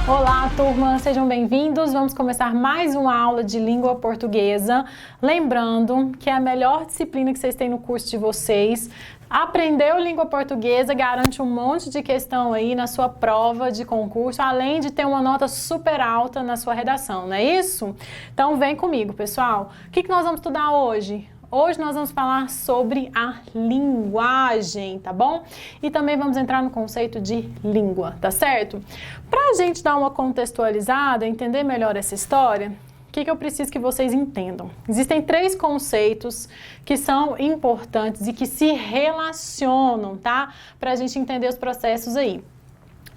Olá, turma, sejam bem-vindos. Vamos começar mais uma aula de língua portuguesa. Lembrando que é a melhor disciplina que vocês têm no curso de vocês. Aprendeu língua portuguesa, garante um monte de questão aí na sua prova de concurso, além de ter uma nota super alta na sua redação, não é isso? Então vem comigo, pessoal. O que nós vamos estudar hoje? Hoje nós vamos falar sobre a linguagem, tá bom? E também vamos entrar no conceito de língua, tá certo? Pra gente dar uma contextualizada, entender melhor essa história, o que eu preciso que vocês entendam? Existem 3 conceitos que são importantes e que se relacionam, tá? Pra gente entender os processos aí.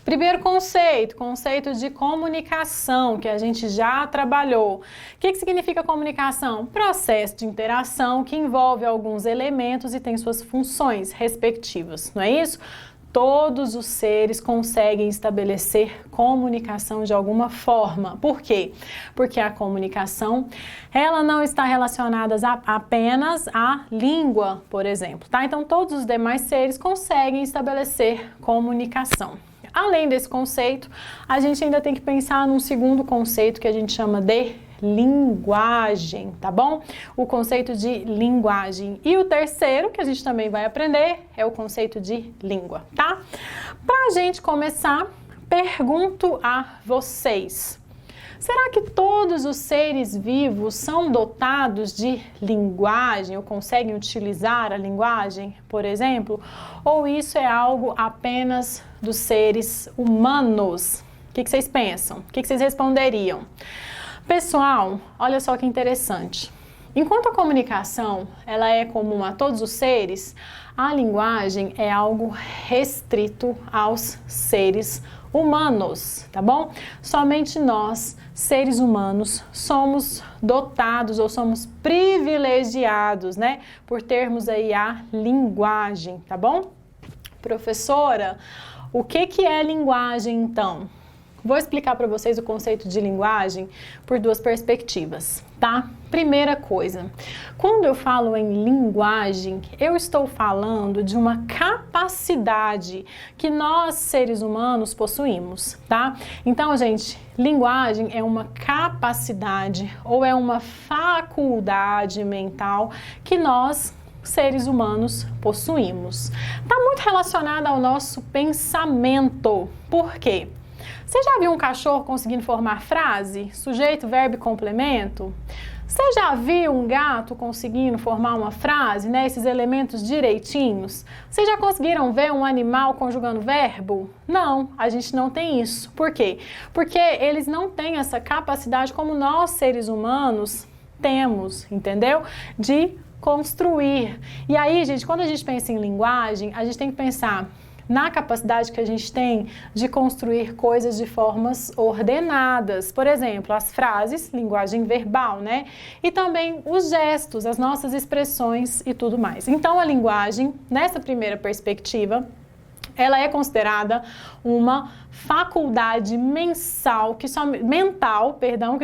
Primeiro conceito de comunicação, que a gente já trabalhou. O que significa comunicação? Processo de interação que envolve alguns elementos e tem suas funções respectivas, não é isso? Todos os seres conseguem estabelecer comunicação de alguma forma. Por quê? Porque a comunicação, ela não está relacionada apenas à língua, por exemplo, tá? Então, todos os demais seres conseguem estabelecer comunicação. Além desse conceito, a gente ainda tem que pensar num segundo conceito que a gente chama de linguagem, tá bom? O conceito de linguagem. E o terceiro, que a gente também vai aprender, é o conceito de língua, tá? Pra gente começar, pergunto a vocês. Será que todos os seres vivos são dotados de linguagem ou conseguem utilizar a linguagem, por exemplo? Ou isso é algo apenas dos seres humanos? O que vocês pensam? O que vocês responderiam? Pessoal, olha só que interessante. Enquanto a comunicação ela é comum a todos os seres, a linguagem é algo restrito aos seres humanos, tá bom? Somente nós, seres humanos, somos dotados ou somos privilegiados, né? Por termos aí a linguagem, tá bom? Professora, o que é linguagem então? Vou explicar para vocês o conceito de linguagem por 2 perspectivas, tá? Primeira coisa, quando eu falo em linguagem, eu estou falando de uma capacidade que nós, seres humanos, possuímos, tá? Então, gente, linguagem é uma capacidade ou é uma faculdade mental que nós, seres humanos, possuímos. Tá muito relacionada ao nosso pensamento. Por quê? Você já viu um cachorro conseguindo formar frase? Sujeito, verbo e complemento? Você já viu um gato conseguindo formar uma frase, né? Esses elementos direitinhos? Vocês já conseguiram ver um animal conjugando verbo? Não, a gente não tem isso. Por quê? Porque eles não têm essa capacidade como nós, seres humanos, temos, entendeu? De construir. E aí, gente, quando a gente pensa em linguagem, a gente tem que pensar na capacidade que a gente tem de construir coisas de formas ordenadas. Por exemplo, as frases, linguagem verbal, né? E também os gestos, as nossas expressões e tudo mais. Então, a linguagem, nessa primeira perspectiva, ela é considerada uma faculdade mental que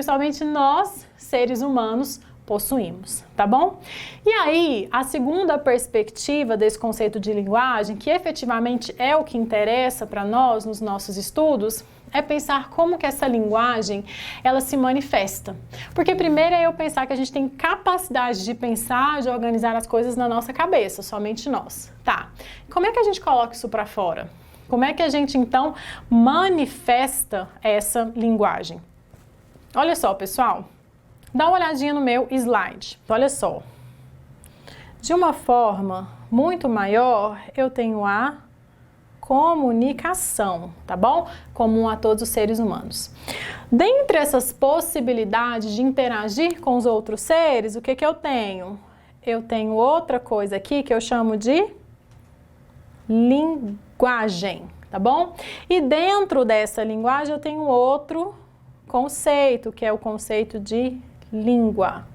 somente nós, seres humanos, possuímos, tá bom? E aí, a segunda perspectiva desse conceito de linguagem, que efetivamente é o que interessa para nós nos nossos estudos, é pensar como que essa linguagem, ela se manifesta. Porque primeiro é eu pensar que a gente tem capacidade de pensar, de organizar as coisas na nossa cabeça, somente nós. Tá, como é que a gente coloca isso para fora? Como é que a gente, então, manifesta essa linguagem? Olha só, pessoal. Dá uma olhadinha no meu slide. Olha só. De uma forma muito maior, eu tenho a comunicação, tá bom? Comum a todos os seres humanos. Dentre essas possibilidades de interagir com os outros seres, o que eu tenho? Eu tenho outra coisa aqui que eu chamo de linguagem, tá bom? E dentro dessa linguagem eu tenho outro conceito, que é o conceito de língua,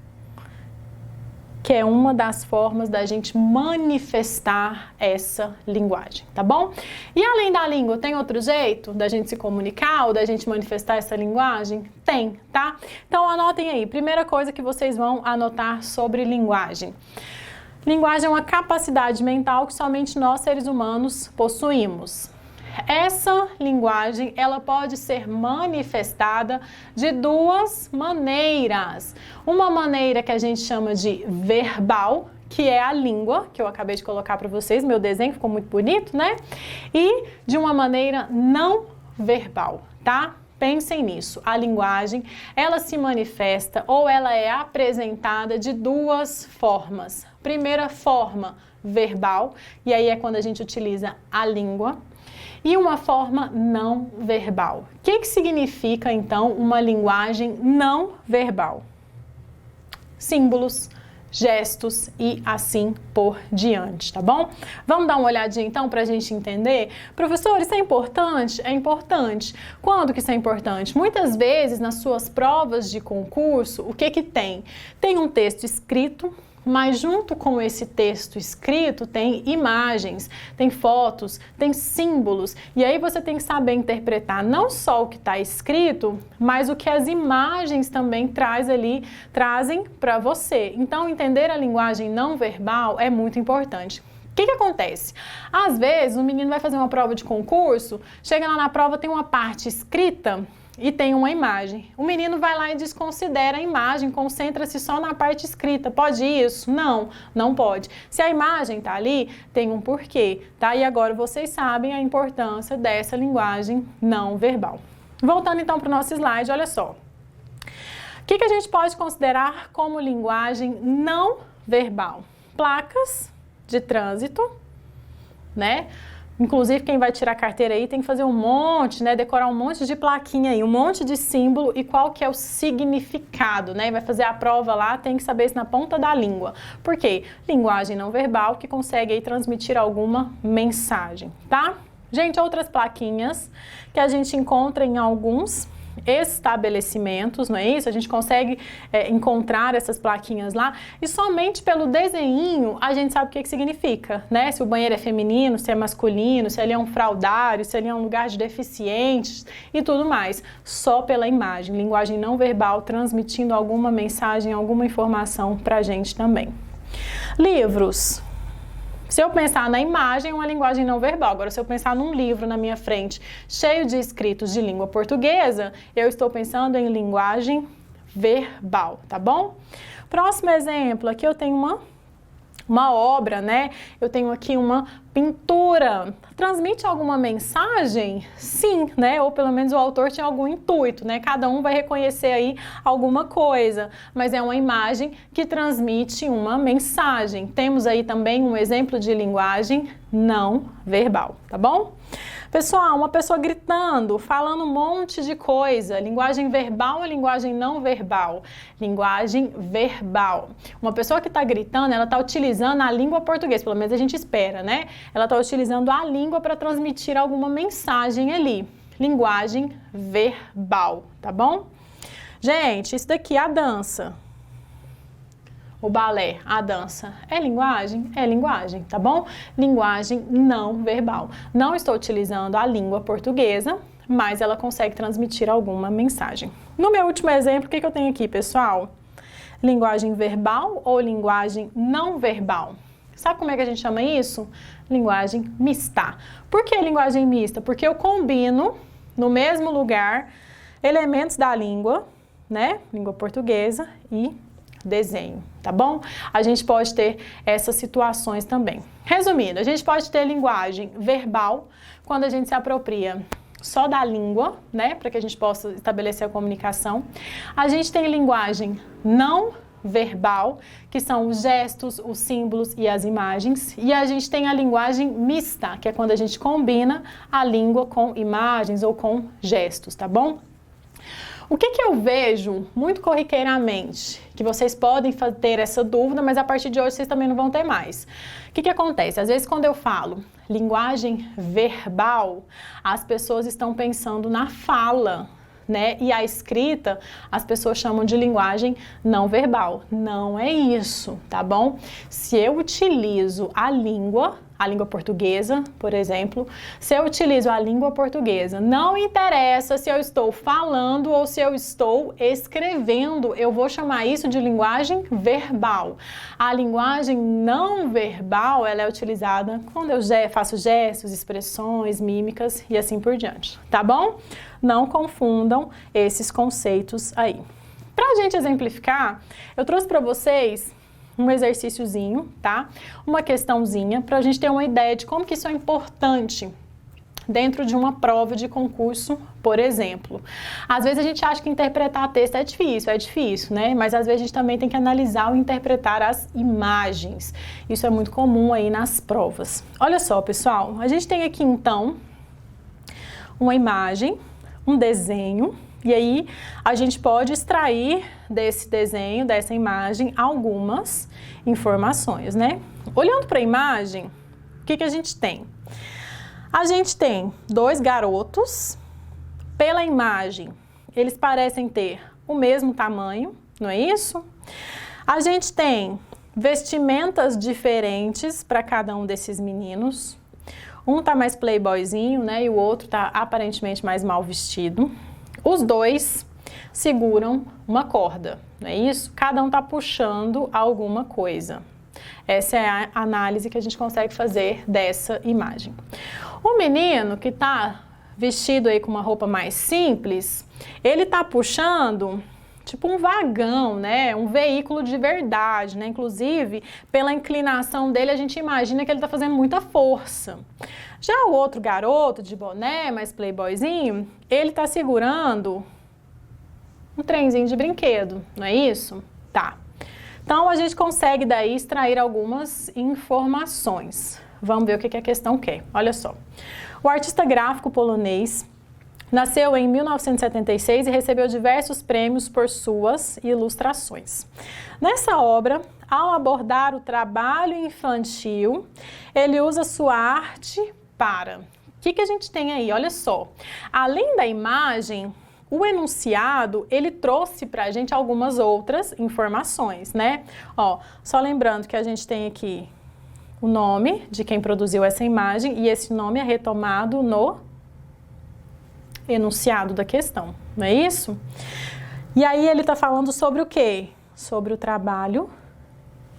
que é uma das formas da gente manifestar essa linguagem, tá bom? E além da língua, tem outro jeito da gente se comunicar ou da gente manifestar essa linguagem? Tem, tá? Então anotem aí, primeira coisa que vocês vão anotar sobre linguagem. Linguagem é uma capacidade mental que somente nós, seres humanos, possuímos. essa linguagem, ela pode ser manifestada de duas maneiras. Uma maneira que a gente chama de verbal, que é a língua, que eu acabei de colocar para vocês, meu desenho ficou muito bonito, né? E de uma maneira não verbal, tá? Pensem nisso, a linguagem, ela se manifesta ou ela é apresentada de duas formas. Primeira forma, verbal, e aí é quando a gente utiliza a língua, e uma forma não verbal. O que significa, então, uma linguagem não verbal? Símbolos, gestos e assim por diante, tá bom? Vamos dar uma olhadinha então para a gente entender? Professor, isso é importante? É importante. Quando que isso é importante? Muitas vezes nas suas provas de concurso, o que tem? Tem um texto escrito, mas junto com esse texto escrito tem imagens, tem fotos, tem símbolos, e aí você tem que saber interpretar não só o que está escrito, mas o que as imagens também trazem para você. Então, entender a linguagem não verbal é muito importante. O que acontece? Às vezes, o menino vai fazer uma prova de concurso, chega lá na prova, tem uma parte escrita e tem uma imagem. O menino vai lá e desconsidera a imagem, concentra-se só na parte escrita. Pode isso? Não, não pode. Se a imagem tá ali, tem um porquê, tá? E agora vocês sabem a importância dessa linguagem não verbal. Voltando então para o nosso slide, olha só. O que a gente pode considerar como linguagem não verbal? Placas de trânsito, né? Inclusive, quem vai tirar a carteira aí tem que fazer um monte, né? Decorar um monte de plaquinha aí, um monte de símbolo e qual que é o significado, né? Vai fazer a prova lá, tem que saber isso na ponta da língua. Por quê? Linguagem não verbal que consegue aí transmitir alguma mensagem, tá? Gente, outras plaquinhas que a gente encontra em alguns estabelecimentos, não é isso? A gente consegue encontrar essas plaquinhas lá e somente pelo desenho a gente sabe o que significa, né? Se o banheiro é feminino, se é masculino, se ali é um fraudário, se ali é um lugar de deficientes e tudo mais. Só pela imagem, linguagem não verbal transmitindo alguma mensagem, alguma informação pra gente também. Livros. Se eu pensar na imagem, é uma linguagem não verbal. Agora, se eu pensar num livro na minha frente, cheio de escritos de língua portuguesa, eu estou pensando em linguagem verbal, tá bom? Próximo exemplo, aqui eu tenho uma obra, né? Eu tenho aqui uma pintura. Transmite alguma mensagem? Sim, né? Ou pelo menos o autor tinha algum intuito, né? Cada um vai reconhecer aí alguma coisa, mas é uma imagem que transmite uma mensagem. Temos aí também um exemplo de linguagem não verbal, tá bom? Pessoal, uma pessoa gritando, falando um monte de coisa. Linguagem verbal ou linguagem não verbal? Linguagem verbal. Uma pessoa que está gritando, ela está utilizando a língua portuguesa, pelo menos a gente espera, né? Ela está utilizando a língua para transmitir alguma mensagem ali. Linguagem verbal, tá bom? Gente, isso daqui é a dança. O balé, a dança, é linguagem? É linguagem, tá bom? Linguagem não verbal. Não estou utilizando a língua portuguesa, mas ela consegue transmitir alguma mensagem. No meu último exemplo, o que eu tenho aqui, pessoal? Linguagem verbal ou linguagem não verbal? Sabe como é que a gente chama isso? Linguagem mista. Por que linguagem mista? Porque eu combino no mesmo lugar elementos da língua, né? Língua portuguesa e desenho, tá bom? A gente pode ter essas situações também. Resumindo, a gente pode ter linguagem verbal quando a gente se apropria só da língua, né? Para que a gente possa estabelecer a comunicação. A gente tem linguagem não verbal, que são os gestos, os símbolos e as imagens. E a gente tem a linguagem mista, que é quando a gente combina a língua com imagens ou com gestos, tá bom? O que eu vejo muito corriqueiramente, que vocês podem ter essa dúvida, mas a partir de hoje vocês também não vão ter mais. O que acontece? Às vezes quando eu falo linguagem verbal, as pessoas estão pensando na fala, né? E a escrita, as pessoas chamam de linguagem não verbal. Não é isso, tá bom? Se eu utilizo a língua, a língua portuguesa, por exemplo, se eu utilizo a língua portuguesa, não interessa se eu estou falando ou se eu estou escrevendo, eu vou chamar isso de linguagem verbal. A linguagem não verbal, ela é utilizada quando eu faço gestos, expressões, mímicas e assim por diante, tá bom? Não confundam esses conceitos aí. Pra gente exemplificar, eu trouxe para vocês um exercíciozinho, tá? Uma questãozinha para a gente ter uma ideia de como que isso é importante dentro de uma prova de concurso, por exemplo. Às vezes a gente acha que interpretar texto é difícil, né? Mas às vezes a gente também tem que analisar ou interpretar as imagens. Isso é muito comum aí nas provas. Olha só, pessoal, a gente tem aqui então uma imagem, um desenho, e aí a gente pode extrair desse desenho, dessa imagem, algumas informações, né? Olhando para a imagem, o que a gente tem? A gente tem dois garotos. Pela imagem, eles parecem ter o mesmo tamanho, não é isso? A gente tem vestimentas diferentes para cada um desses meninos. Um tá mais playboyzinho, né? E o outro tá aparentemente mais mal vestido. Os dois seguram uma corda, não é isso? Cada um tá puxando alguma coisa. Essa é a análise que a gente consegue fazer dessa imagem. O menino que tá vestido aí com uma roupa mais simples, ele tá puxando tipo um vagão, né? Um veículo de verdade, né? Inclusive, pela inclinação dele, a gente imagina que ele tá fazendo muita força. Já o outro garoto de boné, mais playboyzinho, ele tá segurando um trenzinho de brinquedo, não é isso? Tá. Então, a gente consegue daí extrair algumas informações. Vamos ver o que a questão quer. Olha só. O artista gráfico polonês nasceu em 1976 e recebeu diversos prêmios por suas ilustrações. Nessa obra, ao abordar o trabalho infantil, ele usa sua arte para... O que a gente tem aí? Olha só. Além da imagem, o enunciado, ele trouxe para a gente algumas outras informações, né? Ó, só lembrando que a gente tem aqui o nome de quem produziu essa imagem e esse nome é retomado no enunciado da questão, não é isso? E aí ele está falando sobre o quê? Sobre o trabalho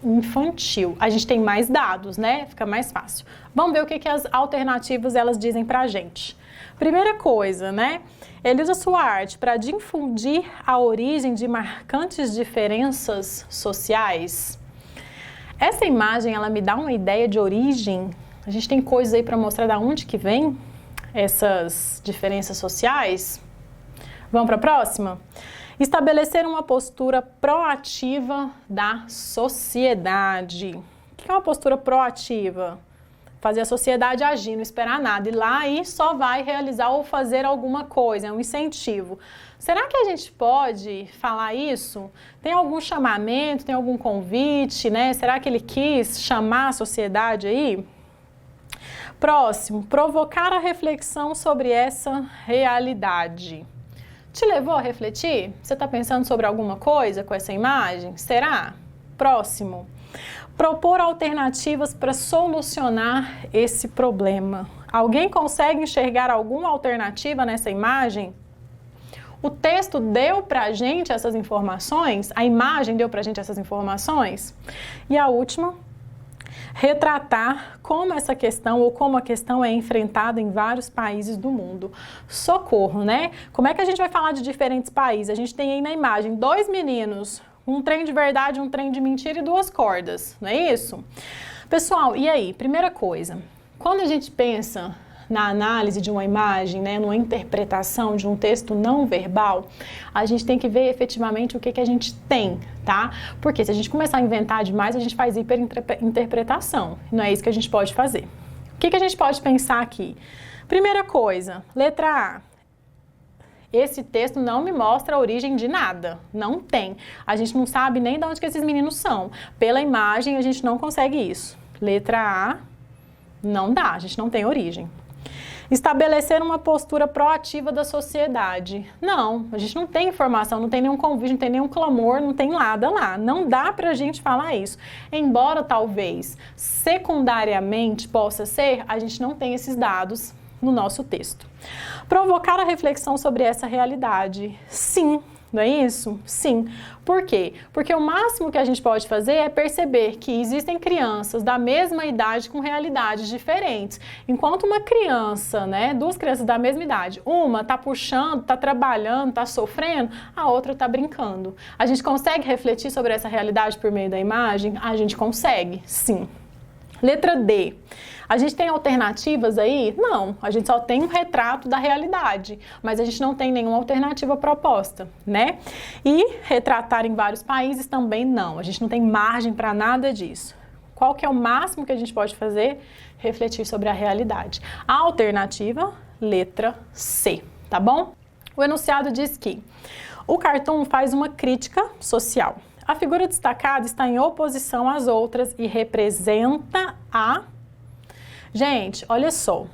infantil. A gente tem mais dados, né? Fica mais fácil. Vamos ver o que as alternativas elas dizem pra gente. Primeira coisa, né? Ele usa sua arte para difundir a origem de marcantes diferenças sociais. Essa imagem, ela me dá uma ideia de origem. A gente tem coisas aí para mostrar de onde que vem essas diferenças sociais. Vamos para a próxima? Estabelecer uma postura proativa da sociedade. O que é uma postura proativa? Fazer a sociedade agir, não esperar nada, ir lá e só vai realizar ou fazer alguma coisa, é um incentivo. Será que a gente pode falar isso? Tem algum chamamento, tem algum convite, né? Será que ele quis chamar a sociedade aí? Próximo, provocar a reflexão sobre essa realidade. Te levou a refletir? Você está pensando sobre alguma coisa com essa imagem? Será? Próximo. Propor alternativas para solucionar esse problema. Alguém consegue enxergar alguma alternativa nessa imagem? O texto deu para a gente essas informações? A imagem deu para a gente essas informações? E a última, retratar como essa questão ou como a questão é enfrentada em vários países do mundo. Socorro, né? Como é que a gente vai falar de diferentes países? A gente tem aí na imagem dois meninos, um trem de verdade, um trem de mentira e duas cordas, não é isso? Pessoal, e aí? Primeira coisa, quando a gente pensa na análise de uma imagem, né, numa interpretação de um texto não verbal, a gente tem que ver efetivamente o que a gente tem, tá? Porque se a gente começar a inventar demais, a gente faz hiperinterpretação. Não é isso que a gente pode fazer. O que a gente pode pensar aqui? Primeira coisa, letra A. Esse texto não me mostra a origem de nada, não tem. A gente não sabe nem de onde que esses meninos são. Pela imagem, a gente não consegue isso. Letra A, não dá, a gente não tem origem. Estabelecer uma postura proativa da sociedade. Não, a gente não tem informação, não tem nenhum convite, não tem nenhum clamor, não tem nada lá. Não dá pra gente falar isso. Embora talvez secundariamente possa ser, a gente não tem esses dados no nosso texto. Provocar a reflexão sobre essa realidade. Sim. Não é isso? Sim. Por quê? Porque o máximo que a gente pode fazer é perceber que existem crianças da mesma idade com realidades diferentes. Enquanto uma criança, né, duas crianças da mesma idade, uma tá puxando, tá trabalhando, tá sofrendo, a outra tá brincando. A gente consegue refletir sobre essa realidade por meio da imagem? A gente consegue, sim. Letra D. A gente tem alternativas aí? Não, a gente só tem um retrato da realidade, mas a gente não tem nenhuma alternativa proposta, né? E retratar em vários países também não, a gente não tem margem para nada disso. Qual que é o máximo que a gente pode fazer? Refletir sobre a realidade. A alternativa, letra C, tá bom? O enunciado diz que o cartoon faz uma crítica social. A figura destacada está em oposição às outras e representa a... Gente, olha só,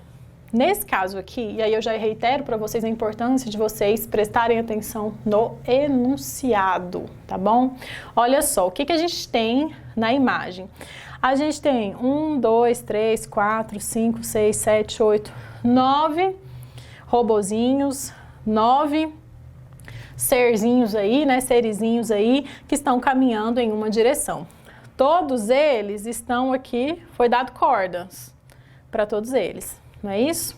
nesse caso aqui, e aí eu já reitero para vocês a importância de vocês prestarem atenção no enunciado, tá bom? Olha só, o que a gente tem na imagem? A gente tem 1, 2, 3, 4, 5, 6, 7, 8, 9 robozinhos, 9 serzinhos aí, né, serizinhos aí, que estão caminhando em uma direção. Todos eles estão aqui, foi dado cordas para todos eles, não é isso?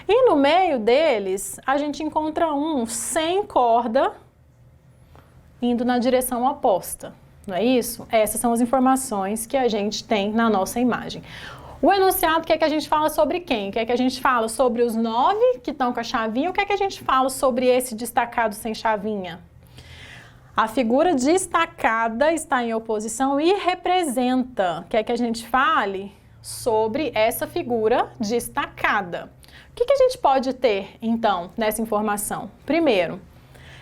E no meio deles, a gente encontra um sem corda, indo na direção oposta, não é isso? Essas são as informações que a gente tem na nossa imagem. O enunciado quer que a gente fala sobre quem? Quer que a gente fala sobre os 9 que estão com a chavinha ou quer que a gente fala sobre esse destacado sem chavinha? A figura destacada está em oposição e representa. Quer que a gente fale sobre essa figura destacada. O que a gente pode ter, então, nessa informação? Primeiro,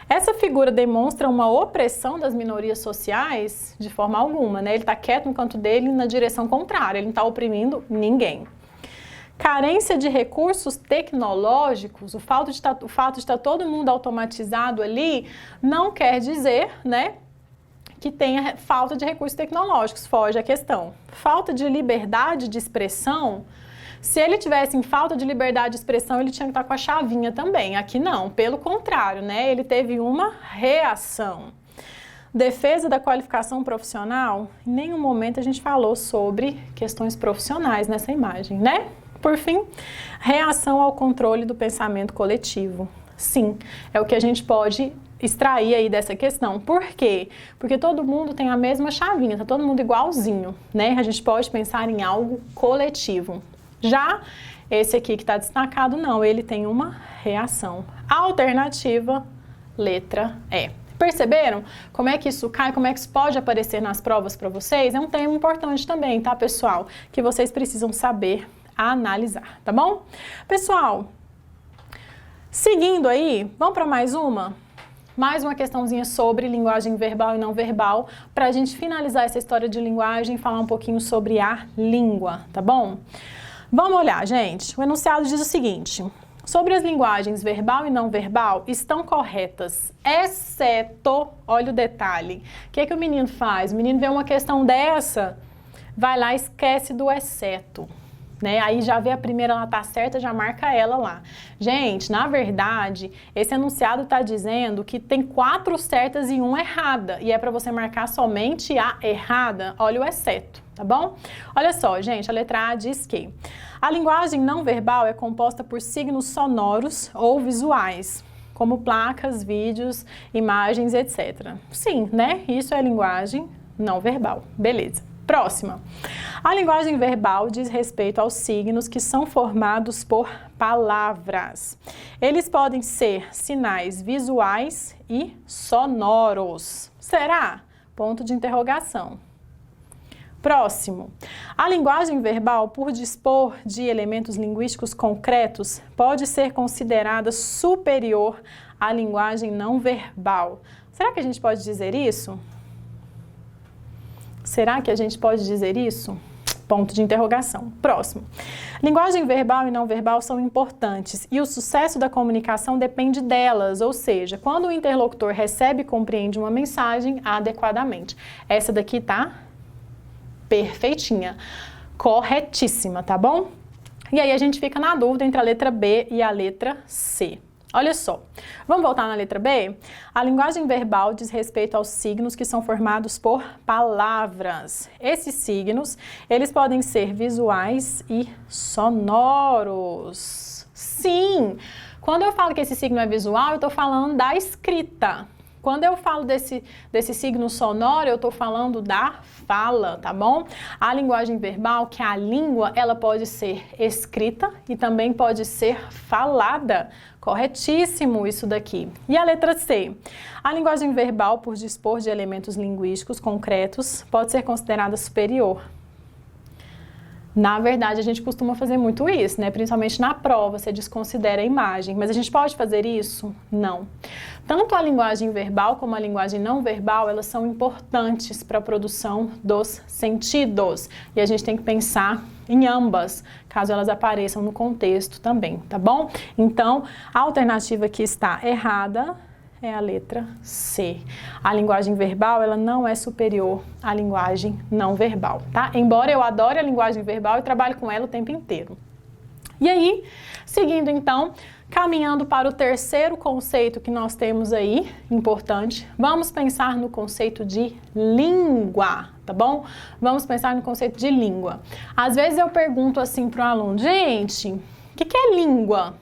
essa figura demonstra uma opressão das minorias sociais de forma alguma, né? Ele está quieto no canto dele na direção contrária, ele não está oprimindo ninguém. Carência de recursos tecnológicos, o fato de estar todo mundo automatizado ali, não quer dizer, né, que tenha falta de recursos tecnológicos, foge a questão. Falta de liberdade de expressão, se ele tivesse em falta de liberdade de expressão, ele tinha que estar com a chavinha também. Aqui não, pelo contrário, né? Ele teve uma reação. Defesa da qualificação profissional, em nenhum momento a gente falou sobre questões profissionais nessa imagem, né? Por fim, reação ao controle do pensamento coletivo. Sim, é o que a gente pode extrair aí dessa questão. Por quê? Porque todo mundo tem a mesma chavinha, tá todo mundo igualzinho, né? A gente pode pensar em algo coletivo. Já esse aqui que está destacado, não, ele tem uma reação. Alternativa, letra E. Perceberam como é que isso cai, como é que isso pode aparecer nas provas para vocês? É um tema importante também, tá, pessoal? Que vocês precisam saber analisar, tá bom? Pessoal, seguindo aí, vamos para mais uma? Mais uma questãozinha sobre linguagem verbal e não verbal, para a gente finalizar essa história de linguagem e falar um pouquinho sobre a língua, tá bom? Vamos olhar, gente. O enunciado diz o seguinte: sobre as linguagens verbal e não verbal, estão corretas, exceto, olha o detalhe, o que o menino faz? O menino vê uma questão dessa, vai lá e esquece do exceto. Né? Aí já vê a primeira, ela tá certa, já marca ela lá. Gente, na verdade, esse enunciado tá dizendo que tem 4 certas e 1 errada. E é para você marcar somente a errada. Olha o exceto, tá bom? Olha só, gente, a letra A diz que a linguagem não verbal é composta por signos sonoros ou visuais, como placas, vídeos, imagens, etc. Sim, né? Isso é linguagem não verbal. Beleza. Próxima. A linguagem verbal diz respeito aos signos que são formados por palavras. Eles podem ser sinais visuais e sonoros. Será? Ponto de interrogação. Próximo. A linguagem verbal, por dispor de elementos linguísticos concretos, pode ser considerada superior à linguagem não verbal. Será que a gente pode dizer isso? Será que a gente pode dizer isso? Ponto de interrogação. Próximo. Linguagem verbal e não verbal são importantes e o sucesso da comunicação depende delas, ou seja, quando o interlocutor recebe e compreende uma mensagem adequadamente. Essa daqui tá perfeitinha, corretíssima, tá bom? E aí a gente fica na dúvida entre a letra B e a letra C. Olha só, vamos voltar na letra B? A linguagem verbal diz respeito aos signos que são formados por palavras. Esses signos, eles podem ser visuais e sonoros. Sim! Quando eu falo que esse signo é visual, eu estou falando da escrita. Quando eu falo desse signo sonoro, eu estou falando da fala, tá bom? A linguagem verbal, que é a língua, ela pode ser escrita e também pode ser falada. Corretíssimo isso daqui. E a letra C? A linguagem verbal, por dispor de elementos linguísticos concretos, pode ser considerada superior. Na verdade, a gente costuma fazer muito isso, né? Principalmente na prova, você desconsidera a imagem. Mas a gente pode fazer isso? Não. Tanto a linguagem verbal como a linguagem não verbal, elas são importantes para a produção dos sentidos. E a gente tem que pensar em ambas, caso elas apareçam no contexto também, tá bom? Então, a alternativa que está errada é a letra C. A linguagem verbal, ela não é superior à linguagem não verbal, tá? Embora eu adore a linguagem verbal e trabalhe com ela o tempo inteiro. E aí, seguindo então, caminhando para o terceiro conceito que nós temos aí, importante, vamos pensar no conceito de língua, tá bom? Vamos pensar no conceito de língua. Às vezes eu pergunto assim para o aluno, gente, o que é língua?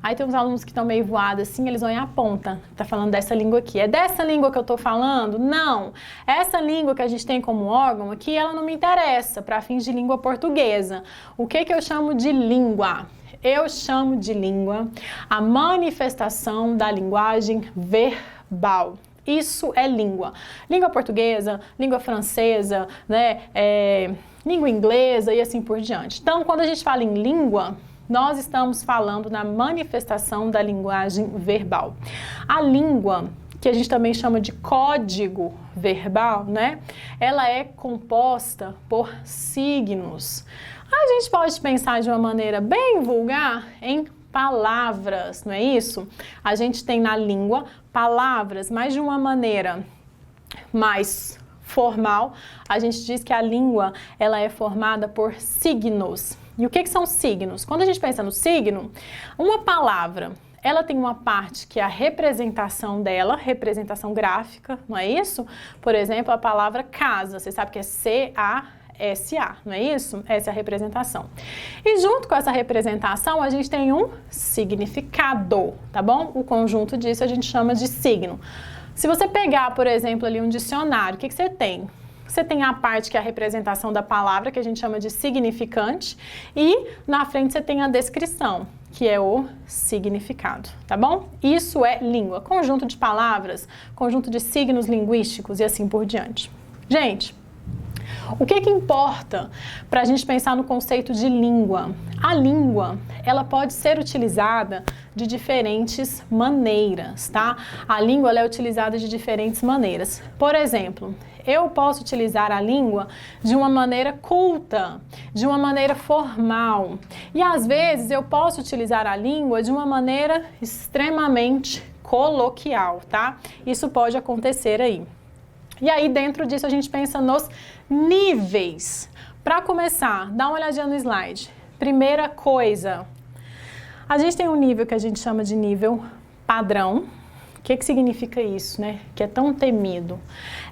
Aí tem uns alunos que estão meio voados assim, eles vão e apontam, tá falando dessa língua aqui. É dessa língua que eu tô falando? Não. Essa língua que a gente tem como órgão aqui, ela não me interessa para fins de língua portuguesa. O que eu chamo de língua? Eu chamo de língua a manifestação da linguagem verbal. Isso é língua. Língua portuguesa, língua francesa, né, língua inglesa e assim por diante. Então, quando a gente fala em língua, nós estamos falando na manifestação da linguagem verbal. A língua, que a gente também chama de código verbal, né? Ela é composta por signos. A gente pode pensar de uma maneira bem vulgar em palavras, não é isso? A gente tem na língua palavras, mas de uma maneira mais formal, a gente diz que a língua ela é formada por signos. E o que são signos? Quando a gente pensa no signo, uma palavra, ela tem uma parte que é a representação dela, representação gráfica, não é isso? Por exemplo, a palavra casa, você sabe que é C-A-S-A, não é isso? Essa é a representação. E junto com essa representação, a gente tem um significado, tá bom? O conjunto disso a gente chama de signo. Se você pegar, por exemplo, ali um dicionário, o que você tem? Você tem a parte que é a representação da palavra, que a gente chama de significante, e na frente você tem a descrição, que é o significado, tá bom? Isso é língua, conjunto de palavras, conjunto de signos linguísticos e assim por diante. Gente, o que importa para a gente pensar no conceito de língua? A língua, ela pode ser utilizada de diferentes maneiras, tá? A língua ela é utilizada de diferentes maneiras. Por exemplo, eu posso utilizar a língua de uma maneira culta, de uma maneira formal. E às vezes eu posso utilizar a língua de uma maneira extremamente coloquial, tá? Isso pode acontecer aí. E aí dentro disso a gente pensa nos níveis. Para começar, dá uma olhadinha no slide. Primeira coisa, a gente tem um nível que a gente chama de nível padrão. O que significa isso, né? Que é tão temido.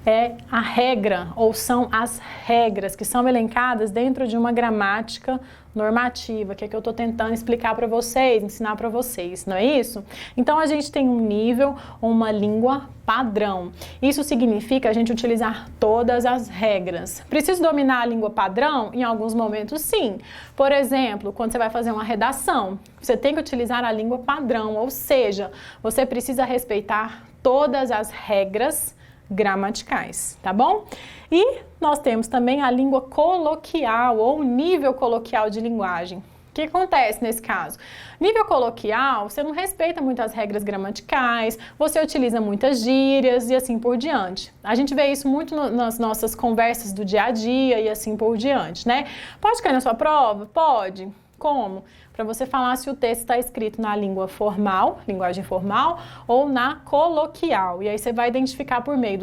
É a regra, ou são as regras que são elencadas dentro de uma gramática normativa, que é que eu estou tentando explicar para vocês, ensinar para vocês, não é isso? Então, a gente tem um nível, uma língua padrão. Isso significa a gente utilizar todas as regras. Preciso dominar a língua padrão? Em alguns momentos, sim. Por exemplo, quando você vai fazer uma redação, você tem que utilizar a língua padrão, ou seja, você precisa respeitar todas as regras gramaticais, tá bom? E nós temos também a língua coloquial ou nível coloquial de linguagem. que acontece nesse caso? Nível coloquial, você não respeita muito as regras gramaticais, você utiliza muitas gírias e assim por diante. A gente vê isso muito nas nossas conversas do dia a dia e assim por diante, né? Pode cair na sua prova? Pode. Como? Para você falar se o texto está escrito na língua formal, linguagem formal, ou na coloquial. E aí você vai identificar por meio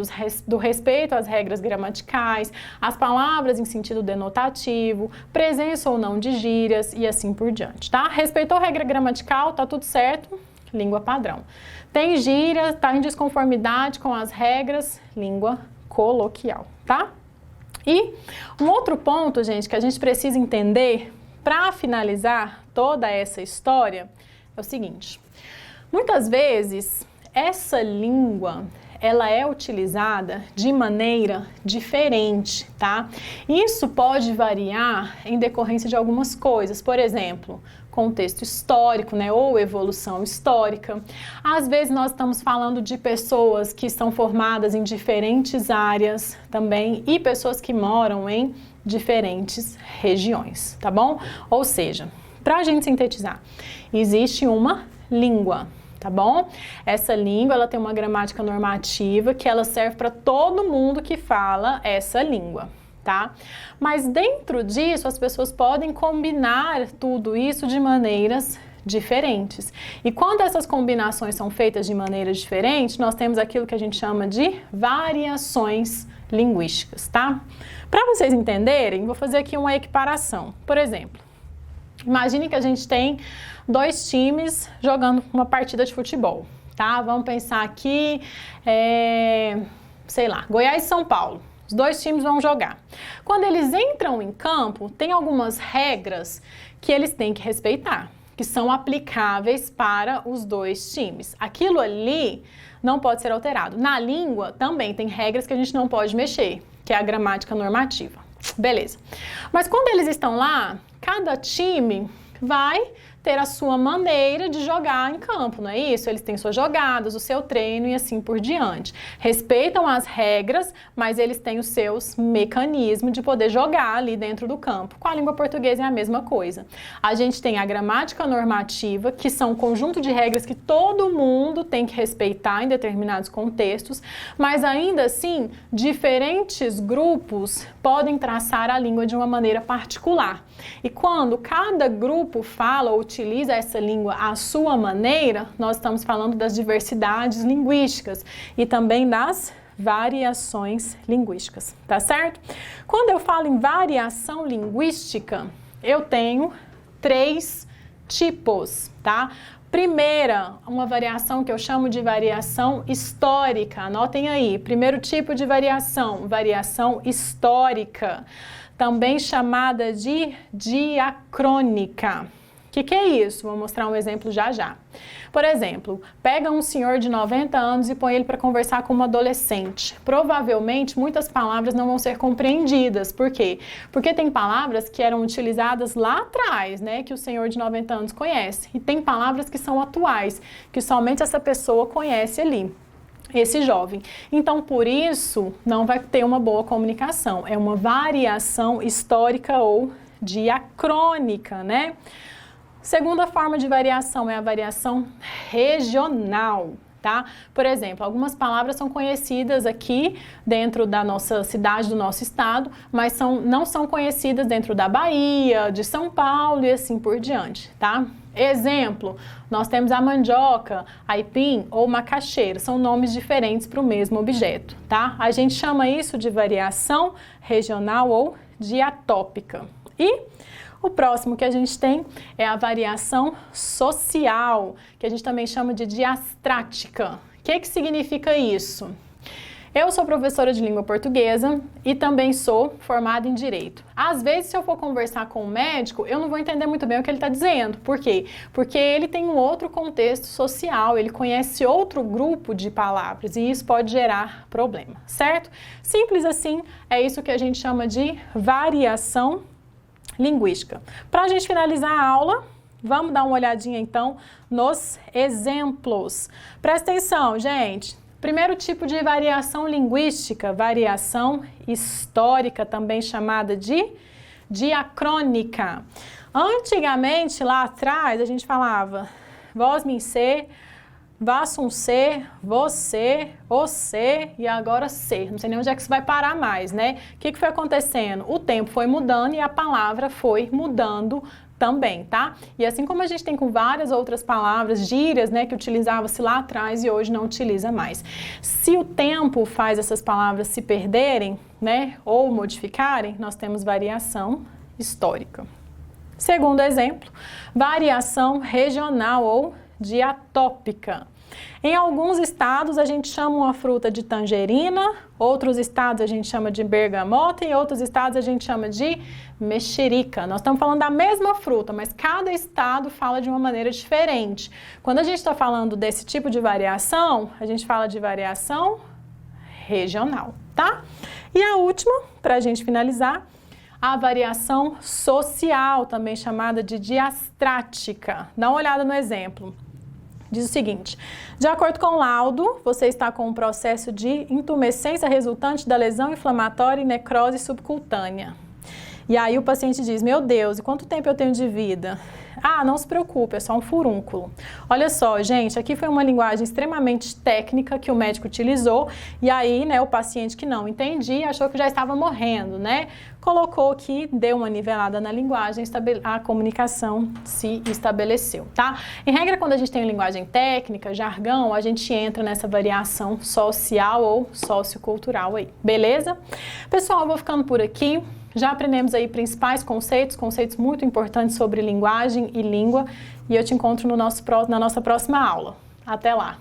do respeito às regras gramaticais, as palavras em sentido denotativo, presença ou não de gírias e assim por diante, tá? Respeitou a regra gramatical, tá tudo certo, língua padrão. Tem gíria, tá em desconformidade com as regras, língua coloquial, tá? E um outro ponto, gente, que a gente precisa entender para finalizar toda essa história é o seguinte: muitas vezes essa língua ela é utilizada de maneira diferente, tá? Isso pode variar em decorrência de algumas coisas, por exemplo, contexto histórico, né, ou evolução histórica. Às vezes nós estamos falando de pessoas que são formadas em diferentes áreas também e pessoas que moram em diferentes regiões, tá bom? Ou seja, para a gente sintetizar, existe uma língua, tá bom? Essa língua, ela tem uma gramática normativa que ela serve para todo mundo que fala essa língua, tá? Mas dentro disso, as pessoas podem combinar tudo isso de maneiras diferentes. E quando essas combinações são feitas de maneiras diferentes, nós temos aquilo que a gente chama de variações linguísticas, tá? Para vocês entenderem, vou fazer aqui uma equiparação. Por exemplo, imagine que a gente tem dois times jogando uma partida de futebol, tá? Vamos pensar aqui, sei lá, Goiás e São Paulo. Os dois times vão jogar. Quando eles entram em campo, tem algumas regras que eles têm que respeitar, que são aplicáveis para os dois times. Aquilo ali não pode ser alterado. Na língua também tem regras que a gente não pode mexer, que é a gramática normativa. Beleza. Mas quando eles estão lá, cada time vai ter a sua maneira de jogar em campo, não é isso? Eles têm suas jogadas, o seu treino e assim por diante. Respeitam as regras, mas eles têm os seus mecanismos de poder jogar ali dentro do campo. Com a língua portuguesa é a mesma coisa. A gente tem a gramática normativa, que são um conjunto de regras que todo mundo tem que respeitar em determinados contextos, mas ainda assim, diferentes grupos podem traçar a língua de uma maneira particular. E quando cada grupo fala ou utiliza essa língua à sua maneira, nós estamos falando das diversidades linguísticas e também das variações linguísticas, tá certo? Quando eu falo em variação linguística, eu tenho 3 tipos, tá? Primeira, uma variação que eu chamo de variação histórica. Anotem aí. Primeiro tipo de variação, variação histórica, também chamada de diacrônica. O que é isso? Vou mostrar um exemplo já já. Por exemplo, pega um senhor de 90 anos e põe ele para conversar com uma adolescente. Provavelmente, muitas palavras não vão ser compreendidas. Por quê? Porque tem palavras que eram utilizadas lá atrás, né, que o senhor de 90 anos conhece. E tem palavras que são atuais, que somente essa pessoa conhece ali, esse jovem. Então, por isso, não vai ter uma boa comunicação. É uma variação histórica ou diacrônica, né? Segunda forma de variação é a variação regional, tá? Por exemplo, algumas palavras são conhecidas aqui dentro da nossa cidade, do nosso estado, mas não são conhecidas dentro da Bahia, de São Paulo e assim por diante, tá? Exemplo, nós temos a mandioca, aipim ou macaxeira, são nomes diferentes para o mesmo objeto, tá? A gente chama isso de variação regional ou diatópica. E o próximo que a gente tem é a variação social, que a gente também chama de diastrática. O que significa isso? Eu sou professora de língua portuguesa e também sou formada em Direito. Às vezes, se eu for conversar com um médico, eu não vou entender muito bem o que ele está dizendo. Por quê? Porque ele tem um outro contexto social, ele conhece outro grupo de palavras e isso pode gerar problema, certo? Simples assim, é isso que a gente chama de variação linguística. Para a gente finalizar a aula, vamos dar uma olhadinha então nos exemplos. Presta atenção, gente. Primeiro tipo de variação linguística, variação histórica, também chamada de diacrônica. Antigamente, lá atrás, a gente falava vós, mim, ser, vassum, ser, você, e agora ser. Não sei nem onde é que isso vai parar mais, né? O que foi acontecendo? O tempo foi mudando e a palavra foi mudando também, tá? E assim como a gente tem com várias outras palavras, gírias, né, que utilizava-se lá atrás e hoje não utiliza mais. Se o tempo faz essas palavras se perderem, né, ou modificarem, nós temos variação histórica. Segundo exemplo, variação regional ou diatópica. Em alguns estados a gente chama uma fruta de tangerina, outros estados a gente chama de bergamota e outros estados a gente chama de mexerica. Nós estamos falando da mesma fruta, mas cada estado fala de uma maneira diferente. Quando a gente está falando desse tipo de variação, a gente fala de variação regional, tá? E a última, para a gente finalizar, a variação social, também chamada de diastrática. Dá uma olhada no exemplo. Diz o seguinte: de acordo com o laudo, você está com um processo de intumescência resultante da lesão inflamatória e necrose subcutânea. E aí o paciente diz, meu Deus, e quanto tempo eu tenho de vida? Ah, não se preocupe, é só um furúnculo. Olha só, gente, aqui foi uma linguagem extremamente técnica que o médico utilizou, e aí, né, o paciente que não entendia achou que já estava morrendo, né? Colocou que deu uma nivelada na linguagem, a comunicação se estabeleceu, tá? Em regra, quando a gente tem linguagem técnica, jargão, a gente entra nessa variação social ou sociocultural aí, beleza? Pessoal, eu vou ficando por aqui. Já aprendemos aí principais conceitos muito importantes sobre linguagem e língua, e eu te encontro no na nossa próxima aula. Até lá!